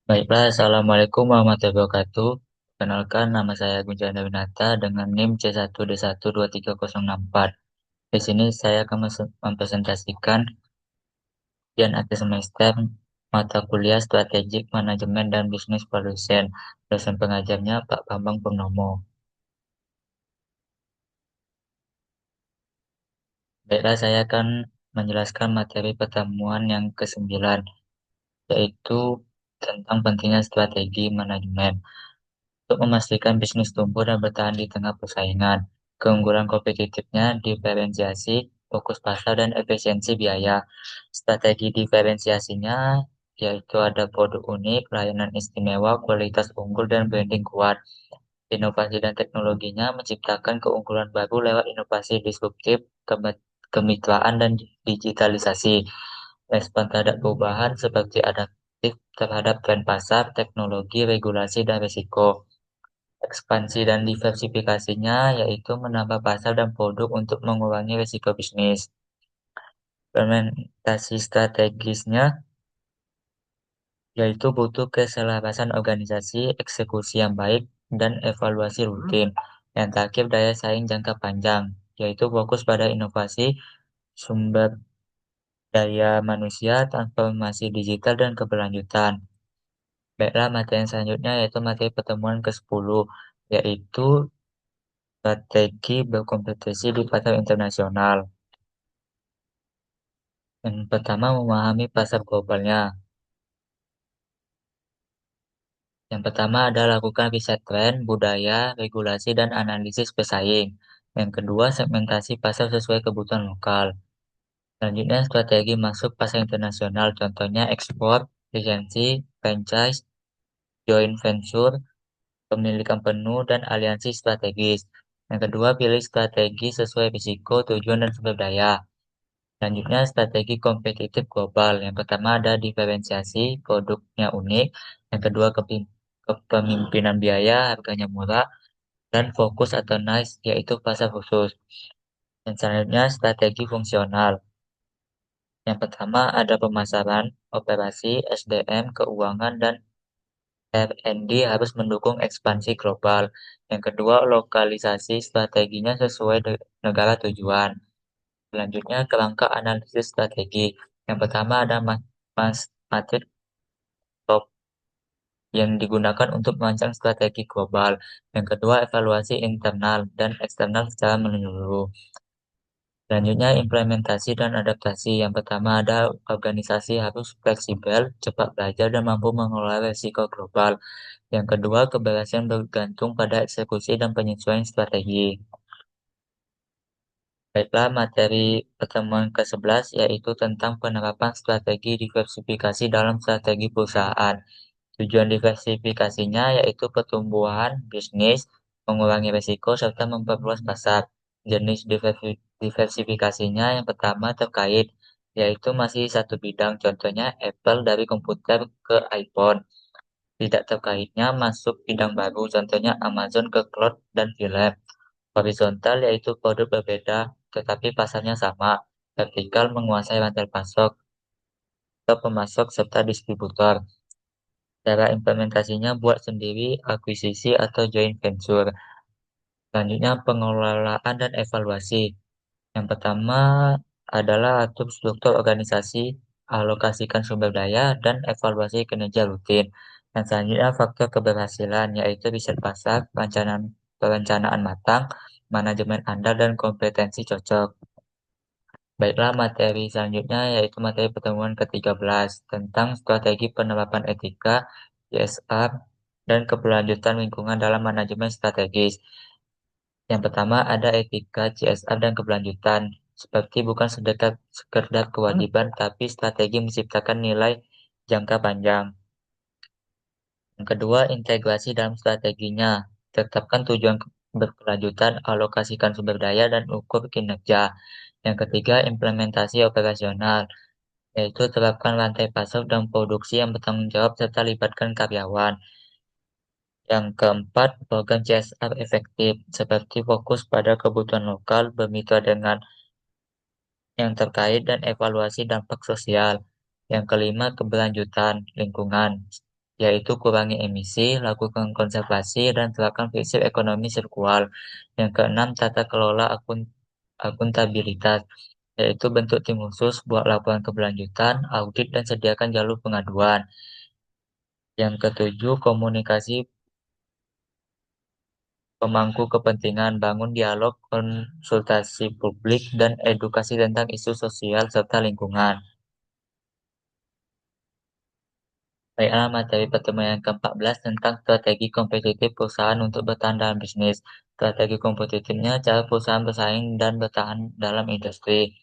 Baiklah, Assalamualaikum warahmatullahi wabarakatuh. Perkenalkan, nama saya Gunjana Winata dengan NIM C1D12304. Di sini saya akan mempresentasikan ujian akhir semester mata kuliah Strategik Manajemen dan Bisnis Produsen. Dosen pengajarnya Pak Bambang Purnomo. Baiklah, saya akan menjelaskan materi pertemuan yang ke-9, yaitu tentang pentingnya strategi manajemen. Untuk memastikan bisnis tumbuh dan bertahan di tengah persaingan, keunggulan kompetitifnya, diferensiasi, fokus pasar, dan efisiensi biaya. Strategi diferensiasinya yaitu ada produk unik, layanan istimewa, kualitas unggul, dan branding kuat. Inovasi dan teknologinya menciptakan keunggulan baru lewat inovasi disruptif, kemitraan, dan digitalisasi. Respon terhadap perubahan seperti adaptif terhadap tren pasar, teknologi, regulasi, dan risiko. Ekspansi dan diversifikasinya yaitu menambah pasar dan produk untuk mengurangi risiko bisnis. Implementasi strategisnya yaitu butuh keselarasan organisasi, eksekusi yang baik, dan evaluasi rutin. Yang terakhir daya saing jangka panjang, yaitu fokus pada inovasi, sumber daya manusia, transformasi digital, dan keberlanjutan. Baiklah, materi yang selanjutnya yaitu materi pertemuan ke-10, yaitu strategi berkompetisi di pasar internasional. Yang pertama, memahami pasar globalnya. Yang pertama adalah lakukan riset tren, budaya, regulasi, dan analisis pesaing. Yang kedua, segmentasi pasar sesuai kebutuhan lokal. Selanjutnya, strategi masuk pasar internasional, contohnya ekspor, lisensi, franchise, joint venture, pemilikan penuh, dan aliansi strategis. Yang kedua, pilih strategi sesuai risiko, tujuan, dan sumber daya. Selanjutnya, strategi kompetitif global. Yang pertama ada diferensiasi, produknya unik. Yang kedua, kepemimpinan biaya, harganya murah. Dan fokus atau niche, yaitu pasar khusus. Dan selanjutnya, strategi fungsional. Yang pertama ada pemasaran, operasi, SDM, keuangan, dan R&D harus mendukung ekspansi global. Yang kedua, lokalisasi strateginya sesuai negara tujuan. Selanjutnya, kerangka analisis strategi. Yang pertama ada matrik top yang digunakan untuk merancang strategi global. Yang kedua, evaluasi internal dan eksternal secara menyeluruh. Selanjutnya, implementasi dan adaptasi. Yang pertama ada organisasi harus fleksibel, cepat belajar, dan mampu mengelola risiko global. Yang kedua, keberhasilan bergantung pada eksekusi dan penyesuaian strategi. Baiklah, materi pertemuan ke-11 yaitu tentang penerapan strategi diversifikasi dalam strategi perusahaan. Tujuan diversifikasinya yaitu pertumbuhan bisnis, mengurangi risiko, serta memperluas pasar. Jenis diversifikasinya yang pertama terkait, yaitu masih satu bidang, contohnya Apple dari komputer ke iPhone. Tidak terkaitnya masuk bidang baru, contohnya Amazon ke cloud dan film. Horizontal yaitu produk berbeda tetapi pasarnya sama. Vertikal menguasai rantai pasok ke pemasok serta distributor. Cara implementasinya buat sendiri, akuisisi, atau joint venture. Selanjutnya pengelolaan dan evaluasi. Yang pertama adalah atur struktur organisasi, alokasikan sumber daya, dan evaluasi kinerja rutin. Dan selanjutnya faktor keberhasilan, yaitu riset pasar, perencanaan matang, manajemen andal, dan kompetensi cocok. Baiklah, materi selanjutnya yaitu materi pertemuan ke-13 tentang strategi penerapan etika, CSR, dan keberlanjutan lingkungan dalam manajemen strategis. Yang pertama ada etika, CSR, dan keberlanjutan. Seperti bukan sekedar kewajiban, tapi strategi menciptakan nilai jangka panjang. Yang kedua, integrasi dalam strateginya. Tetapkan tujuan berkelanjutan, alokasikan sumber daya, dan ukur kinerja. Yang ketiga, implementasi operasional, yaitu terapkan rantai pasok dan produksi yang bertanggung jawab serta libatkan karyawan. Yang keempat, program CSR efektif, seperti fokus pada kebutuhan lokal, bermitra dengan yang terkait, dan evaluasi dampak sosial. Yang kelima, keberlanjutan lingkungan, yaitu kurangi emisi, lakukan konservasi, dan terapkan prinsip ekonomi sirkular. Yang keenam, tata kelola akuntabilitas, yaitu bentuk tim khusus, buat laporan keberlanjutan, audit, dan sediakan jalur pengaduan. Yang ketujuh, komunikasi pemangku kepentingan, bangun dialog, konsultasi publik, dan edukasi tentang isu sosial serta lingkungan. Baiklah, materi pertemuan yang ke-14 tentang strategi kompetitif perusahaan untuk bertahan dalam bisnis. Strategi kompetitifnya, cara perusahaan bersaing dan bertahan dalam industri.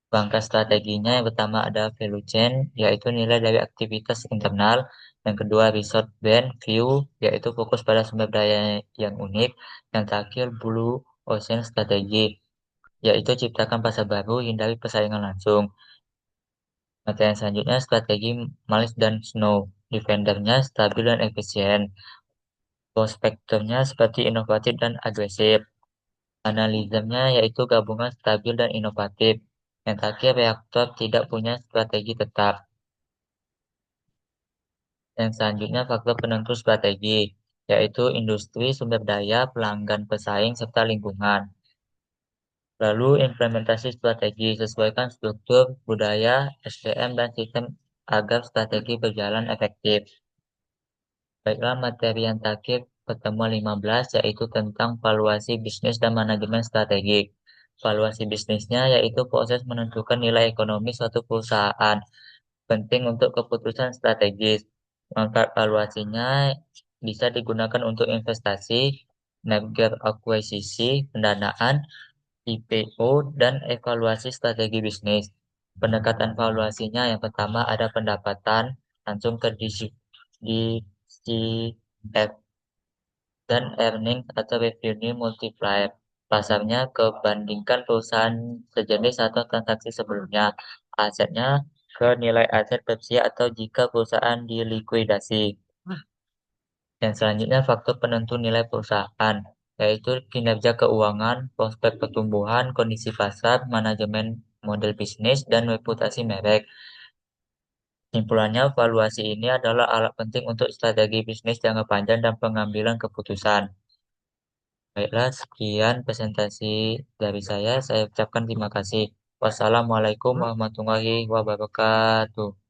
Rangka strateginya yang pertama ada value chain, yaitu nilai dari aktivitas internal. Yang kedua, resource brand view, yaitu fokus pada sumber daya yang unik. Yang terakhir, blue ocean strategi, yaitu ciptakan pasar baru, hindari persaingan langsung. Materi yang selanjutnya, strategi Miles dan Snow. Defendernya stabil dan efisien. Prospektornya seperti inovatif dan agresif. Analismnya yaitu gabungan stabil dan inovatif. Yang terakhir, reaktor tidak punya strategi tetap. Yang selanjutnya, faktor penentu strategi, yaitu industri, sumber daya, pelanggan pesaing, serta lingkungan. Lalu, implementasi strategi, sesuaikan struktur, budaya, SDM, dan sistem agar strategi berjalan efektif. Baiklah, materi yang terakhir pertemuan 15 yaitu tentang valuasi bisnis dan manajemen strategik. Valuasi bisnisnya yaitu proses menentukan nilai ekonomi suatu perusahaan, penting untuk keputusan strategis. Manfaat valuasinya bisa digunakan untuk investasi, merger akuisisi, pendanaan, IPO, dan evaluasi strategi bisnis. Pendekatan valuasinya yang pertama ada pendapatan langsung ke DCF dan earnings atau revenue multiplier. Pasarnya kebandingkan perusahaan sejenis atau transaksi sebelumnya. Asetnya ke nilai aset Pepsi atau jika perusahaan dilikuidasi. Yang selanjutnya faktor penentu nilai perusahaan, yaitu kinerja keuangan, prospek pertumbuhan, kondisi pasar, manajemen model bisnis, dan reputasi merek. Kesimpulannya, valuasi ini adalah alat penting untuk strategi bisnis jangka panjang dan pengambilan keputusan. Baiklah, sekian presentasi dari saya. Saya ucapkan terima kasih. Wassalamualaikum warahmatullahi wabarakatuh.